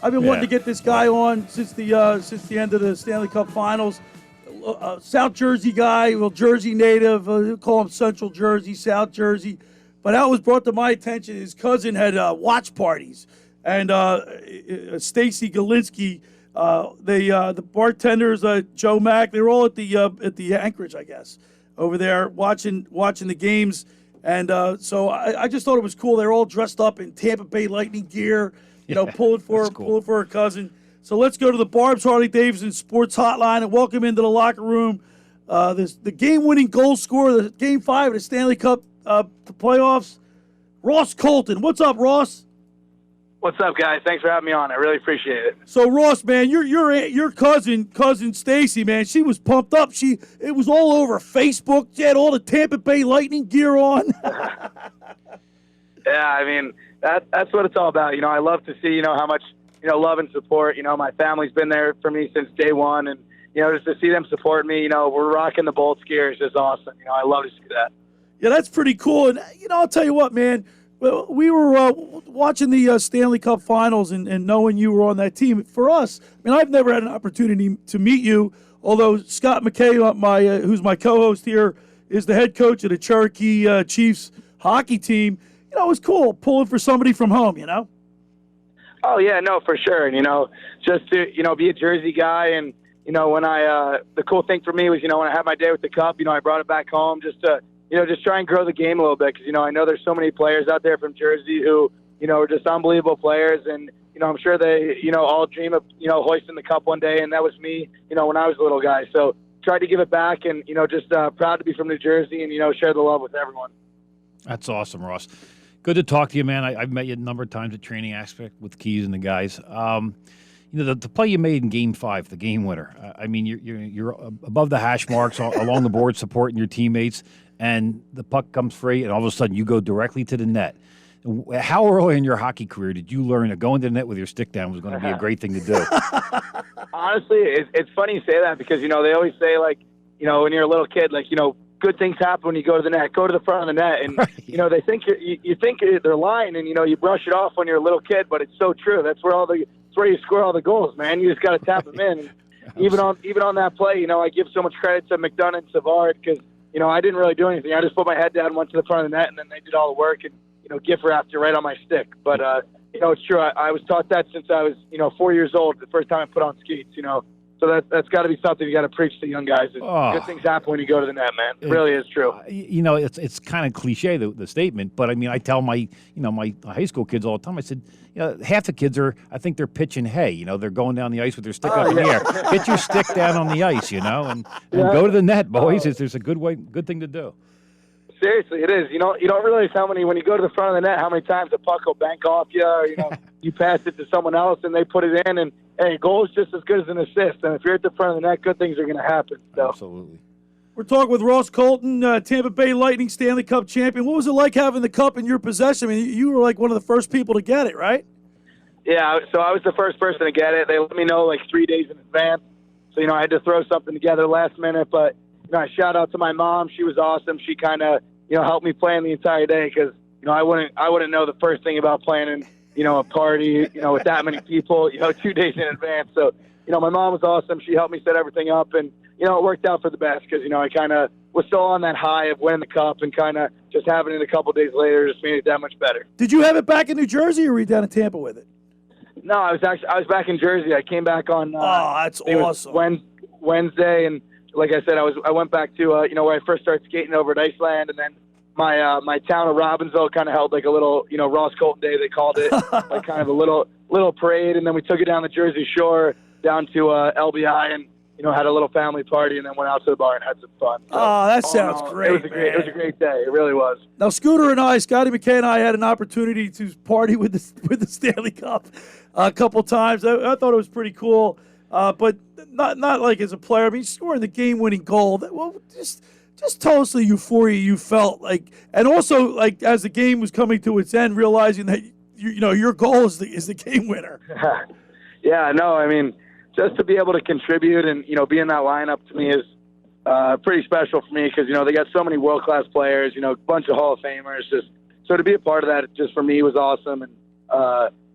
I've been wanting to get this guy on since the end of the Stanley Cup Finals. South Jersey guy, well, Jersey native, call him Central Jersey, South Jersey. But how it was brought to my attention, his cousin had watch parties. And Stacy Galinsky, the bartenders, Joe Mack, they were all at the Anchorage, I guess, over there watching the games. And so I just thought it was cool. They were all dressed up in Tampa Bay Lightning gear, pulling for a cousin. So let's go to the Barb's Harley-Davidson Sports Hotline and welcome into the locker room the game-winning goal scorer, the Game 5 of the Stanley Cup playoffs, Ross Colton. What's up, Ross? What's up, guys? Thanks for having me on. I really appreciate it. So, Ross, man, your cousin Stacy, man, she was pumped up. It was all over Facebook. She had all the Tampa Bay Lightning gear on. Yeah, I mean that's what it's all about. I love to see how much love and support. My family's been there for me since day one, and just to see them support me. We're rocking the Bolts gear is just awesome. I love to see that. Yeah, that's pretty cool. And I'll tell you what, man. Well, we were watching the Stanley Cup Finals and knowing you were on that team. For us, I mean, I've never had an opportunity to meet you, although Scott McKay, who's my co-host here, is the head coach of the Cherokee Chiefs hockey team. It was cool pulling for somebody from home, Oh, yeah, no, for sure. And, just to, be a Jersey guy. And, when the cool thing for me was, when I had my day with the Cup, I brought it back home just to, just try and grow the game a little bit. Because, I know there's so many players out there from Jersey who, are just unbelievable players. And, I'm sure they, all dream of, hoisting the Cup one day. And that was me, when I was a little guy. So tried to give it back and, just proud to be from New Jersey and, share the love with everyone. That's awesome, Ross. Good to talk to you, man. I've met you a number of times at training aspect with Keys and the guys. The play you made in Game 5, the game winner. I mean, you're above the hash marks along the board, supporting your teammates, and the puck comes free, and all of a sudden you go directly to the net. How early in your hockey career did you learn that going to the net with your stick down was going to be a great thing to do? Honestly, it's funny you say that because they always say when you're a little kid, good things happen when you go to the net. Go to the front of the net, and right. they think you think they're lying, and you brush it off when you're a little kid, but it's so true. That's where you score all the goals, man. You just got to tap them in. And even on that play, I give so much credit to McDonough and Savard because I didn't really do anything. I just put my head down, went to the front of the net, and then they did all the work and gift wrapped it right on my stick. But it's true. I was taught that since I was 4 years old. The first time I put on skates, So that's got to be something you got to preach to young guys. Good things happen when you go to the net, man. It really is true. It's kind of cliche the statement, but I mean, I tell my my high school kids all the time. I said, half the kids I think they're pitching hay. They're going down the ice with their stick up in the air. Get your stick down on the ice, and go to the net, boys. There's a good thing to do. Seriously, it is. You don't realize how many when you go to the front of the net, how many times the puck will bank off you, or you pass it to someone else and they put it in, and hey, goal is just as good as an assist. And if you're at the front of the net, good things are going to happen. So. Absolutely. We're talking with Ross Colton, Tampa Bay Lightning Stanley Cup champion. What was it like having the cup in your possession? I mean, you were like one of the first people to get it, right? Yeah, so I was the first person to get it. They let me know 3 days in advance. So, I had to throw something together last minute. But, I shout out to my mom. She was awesome. She kind of, helped me plan the entire day because, I wouldn't know the first thing about planning, a party, with that many people, 2 days in advance. So, my mom was awesome. She helped me set everything up. And, it worked out for the best because, I kind of was still on that high of winning the cup and kind of just having it a couple days later just made it that much better. Did you have it back in New Jersey or were you down in Tampa with it? No, I was back in Jersey. I came back on that's awesome. Wednesday, and like I said, I went back to where I first started skating over at Iceland, and then my town of Robbinsville kind of held a little Ross Colton Day, they called it, kind of a little parade, and then we took it down the Jersey Shore down to LBI and had a little family party, and then went out to the bar and had some fun. So, that sounds great. It was a great day. It really was. Now, Scooter and Scotty McKay and I had an opportunity to party with the Stanley Cup a couple times. I thought it was pretty cool, but not like as a player. I mean, scoring the game-winning goal. Just tell us the euphoria you felt and also as the game was coming to its end, realizing that your goal is the game winner. Yeah, no, I mean, just to be able to contribute and be in that lineup to me is pretty special for me because they got so many world-class players, a bunch of Hall of Famers. Just so to be a part of that, just for me was awesome. And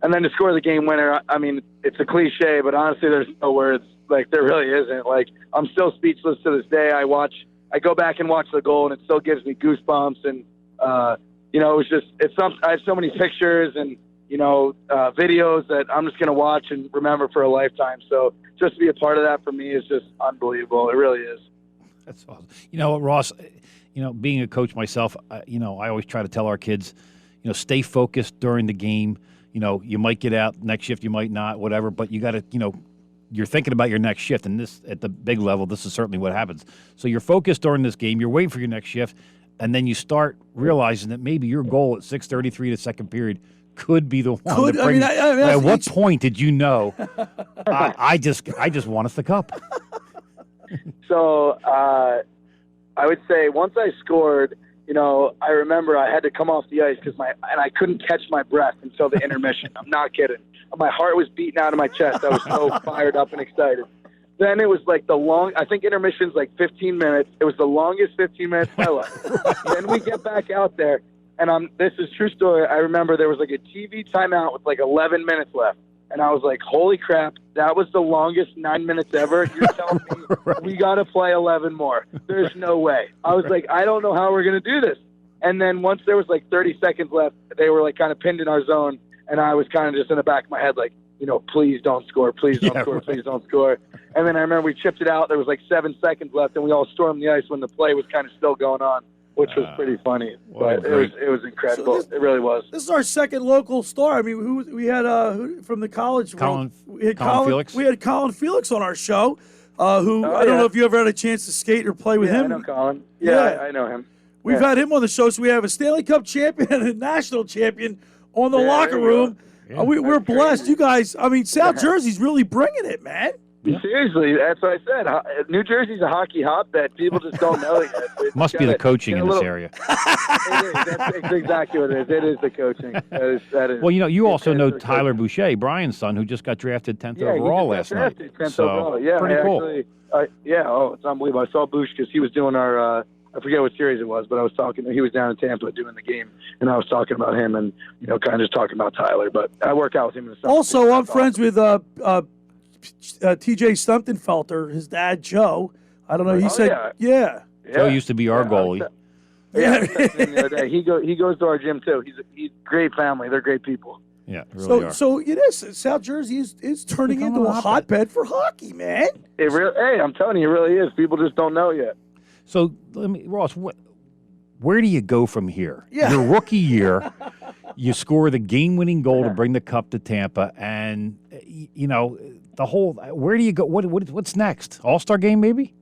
And then to score the game winner, I mean, it's a cliche, but honestly, there's no words. Like, there really isn't. Like, I'm still speechless to this day. I go back and watch the goal, and it still gives me goosebumps. And, you know, I have so many pictures and, you know, videos that I'm just going to watch and remember for a lifetime. So just to be a part of that for me is just unbelievable. It really is. That's awesome. You know what, Ross, you know, being a coach myself, you know, I always try to tell our kids, you know, stay focused during the game. You know, you might get out next shift, you might not, whatever, but you got to, you know, you're thinking about your next shift. And this, at the big level, this is certainly what happens. So you're focused during this game, you're waiting for your next shift, and then you start realizing that maybe your goal at 6:33 the second period could be the one. At what point did you know, I just want us the cup? So I would say once I scored, you know, I remember I had to come off the ice and I couldn't catch my breath until the intermission. I'm not kidding. My heart was beating out of my chest. I was so fired up and excited. Then it was like I think intermission's like 15 minutes. It was the longest 15 minutes of my life. Then we get back out there, and this is true story. I remember there was like a TV timeout with like 11 minutes left. And I was like, holy crap, that was the longest 9 minutes ever. You're telling me we got to play 11 more. There's no way. I was like, I don't know how we're going to do this. And then once there was like 30 seconds left, they were like kind of pinned in our zone. And I was kind of just in the back of my head like, you know, please don't score, please don't score, right. Please don't score. And then I remember we chipped it out. There was like 7 seconds left, and we all stormed the ice when the play was kind of still going on, which was pretty funny. But it was incredible. It really was. This is our second local star. I mean, we had who from the college Colin, world? We had Colin Felix. We had Colin Felix on our show. I don't know if you ever had a chance to skate or play with him. I know Colin. Yeah, I know him. We've had him on the show, so we have a Stanley Cup champion and a national champion on the locker room. Yeah, we're blessed. You guys, I mean, South Jersey's really bringing it, man. Yeah. Seriously, that's what I said. New Jersey's a hockey hotbed. People just don't know it yet. Must be the coaching in this area. It is. That's exactly what it is. It is the coaching. That is. Well, you know, you also know Tyler Boucher, Brian's son, who just got drafted 10th overall last night. 10th overall. Yeah, pretty cool. It's unbelievable. I saw Boucher because he was doing our I forget what series it was, but I was talking. He was down in Tampa doing the game, and I was talking about him and, you know, kind of just talking about Tyler. But I work out with him in the summer. Also, I'm friends with T.J. Stumptenfelter, his dad Joe. I don't know. He said, yeah. Joe used to be our goalie. The other day. He goes to our gym too. He's great family. They're great people. Yeah, really are. So it is. South Jersey is turning into a hotbed for hockey, man. Hey, I'm telling you, it really is. People just don't know yet. So, Ross, where do you go from here? Yeah. Your rookie year, you score the game-winning goal to bring the cup to Tampa, and you know the whole. Where do you go? What's next? All-Star game, maybe?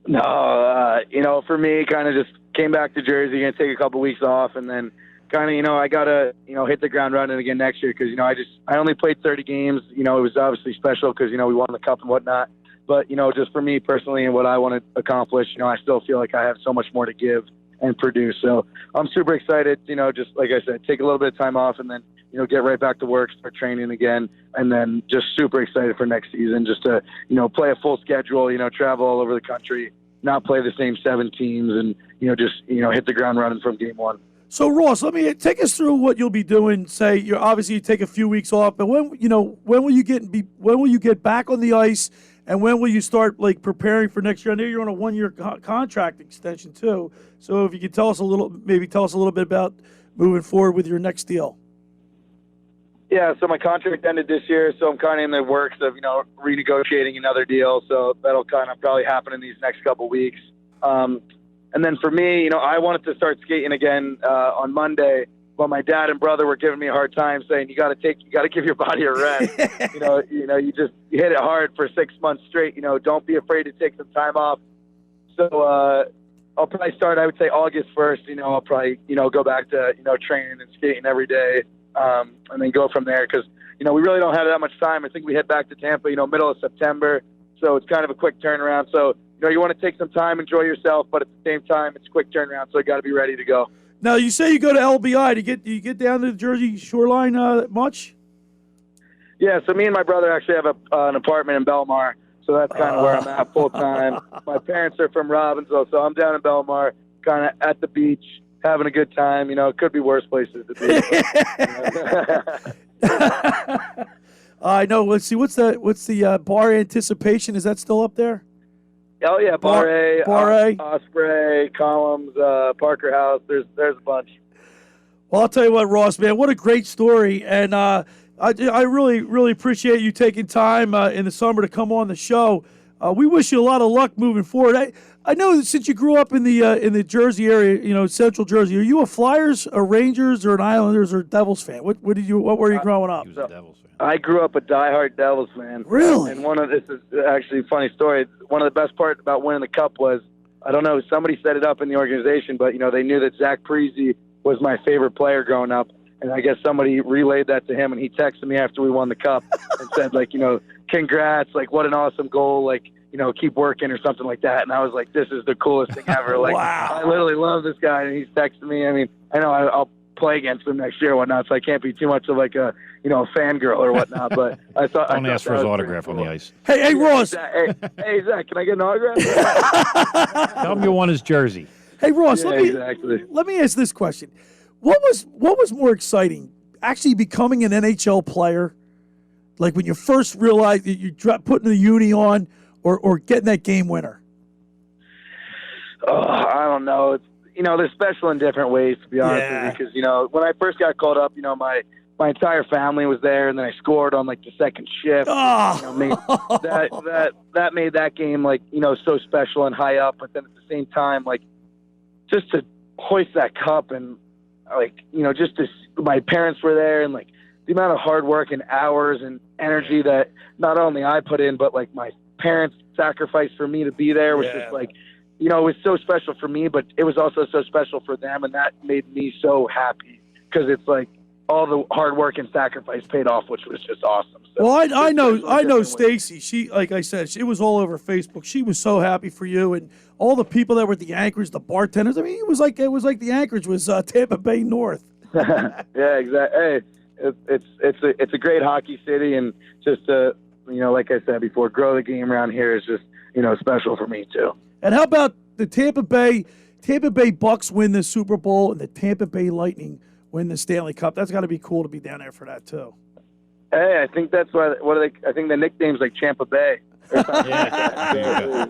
No, you know, for me, kind of just came back to Jersey, gonna take a couple weeks off, and then kind of, you know, I gotta, you know, hit the ground running again next year because, you know, I only played 30 games. You know, it was obviously special because, you know, we won the cup and whatnot. But, you know, just for me personally and what I want to accomplish, you know, I still feel like I have so much more to give and produce. So I'm super excited, you know, just like I said, take a little bit of time off and then, you know, get right back to work, start training again, and then just super excited for next season, just to, you know, play a full schedule, you know, travel all over the country, not play the same 7 teams and, you know, just, you know, hit the ground running from game one. So Ross, let me take us through what you'll be doing. Say you obviously take a few weeks off, but when will you get back on the ice? And when will you start like preparing for next year? I know you're on a 1-year contract extension too. So if you could tell us a little bit about moving forward with your next deal. Yeah, so my contract ended this year, so I'm kind of in the works of, you know, renegotiating another deal. So that'll kind of probably happen in these next couple weeks. And then for me, you know, I wanted to start skating again on Monday. But my dad and brother were giving me a hard time, saying you got to give your body a rest. you hit it hard for 6 months straight. You know, don't be afraid to take some time off. So I'll probably start, I would say, August 1st. You know, I'll probably, you know, go back to, you know, training and skating every day, and then go from there because, you know, we really don't have that much time. I think we head back to Tampa, you know, middle of September. So it's kind of a quick turnaround. So, you know, you want to take some time, enjoy yourself, but at the same time, it's a quick turnaround. So you got to be ready to go. Now, you say you go to LBI. Do you get down to the Jersey shoreline much? Yeah, so me and my brother actually have an apartment in Belmar, so that's kind of where I'm at full time. My parents are from Robbinsville, so I'm down in Belmar, kind of at the beach, having a good time. You know, it could be worse places to be. I know. Let's see. What's the Bar Anticipation? Is that still up there? Oh yeah, Bar A, Osprey, Columns, Parker House. There's a bunch. Well, I'll tell you what, Ross, man, what a great story, and I really appreciate you taking time in the summer to come on the show. We wish you a lot of luck moving forward. I know that since you grew up in the Jersey area, Central Jersey, are you a Flyers, a Rangers, or an Islanders, or Devils fan? What were you growing up? He was a Devils fan. I grew up a diehard Devils fan. Really? And this is actually a funny story. One of the best parts about winning the Cup was, I don't know, somebody set it up in the organization, but they knew that Zach Parise was my favorite player growing up, and I guess somebody relayed that to him, and he texted me after we won the Cup and said, congrats, what an awesome goal, keep working or something like that. And I was like, this is the coolest thing ever. Wow. I literally love this guy, and he's texting me. I mean, I know I'll play against him next year or whatnot, so I can't be too much of a fangirl or whatnot. But I thought Don't ask for his autograph on the ice. Hey, Ross. Hey, Zach, can I get an autograph? Tell him you won his jersey. Hey, Ross. Yeah, exactly. Let me ask this question: What was more exciting, actually becoming an NHL player, like when you first realized that you putting the uni on, or getting that game winner? Oh, I don't know. It's they're special in different ways, to be honest with you. Because when I first got called up, my entire family was there, and then I scored on the second shift. Oh. That made that game so special and high up. But then at the same time, just to hoist that cup and my parents were there, and the amount of hard work and hours and energy that not only I put in, but my parents sacrificed for me to be there was just it was so special for me, but it was also so special for them, and that made me so happy because it's all the hard work and sacrifice paid off, which was just awesome. So, well, I know Stacy. She, like I said, it was all over Facebook. She was so happy for you, and all the people that were at the Anchorage, the bartenders. I mean, it was like the Anchorage was Tampa Bay North. Yeah, exactly. Hey, it's a great hockey city, and just like I said before, grow the game around here is just special for me too. And how about the Tampa Bay Bucks win the Super Bowl and the Tampa Bay Lightning win the Stanley Cup? That's got to be cool to be down there for that too. Hey, I think that's why. I think the nickname's Champa Bay. Yeah.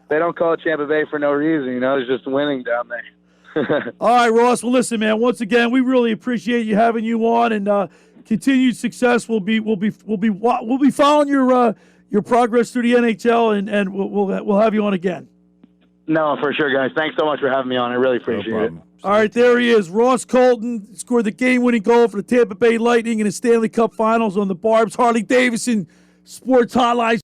They don't call it Champa Bay for no reason. It's just winning down there. All right, Ross. Well, listen, man. Once again, we really appreciate you having you on, and continued success. We'll be following your progress through the NHL, and we'll have you on again. No, for sure, guys. Thanks so much for having me on. I really appreciate it. All right, there he is. Ross Colton scored the game-winning goal for the Tampa Bay Lightning in the Stanley Cup Finals on the Barb's Harley-Davidson Sports Hotline.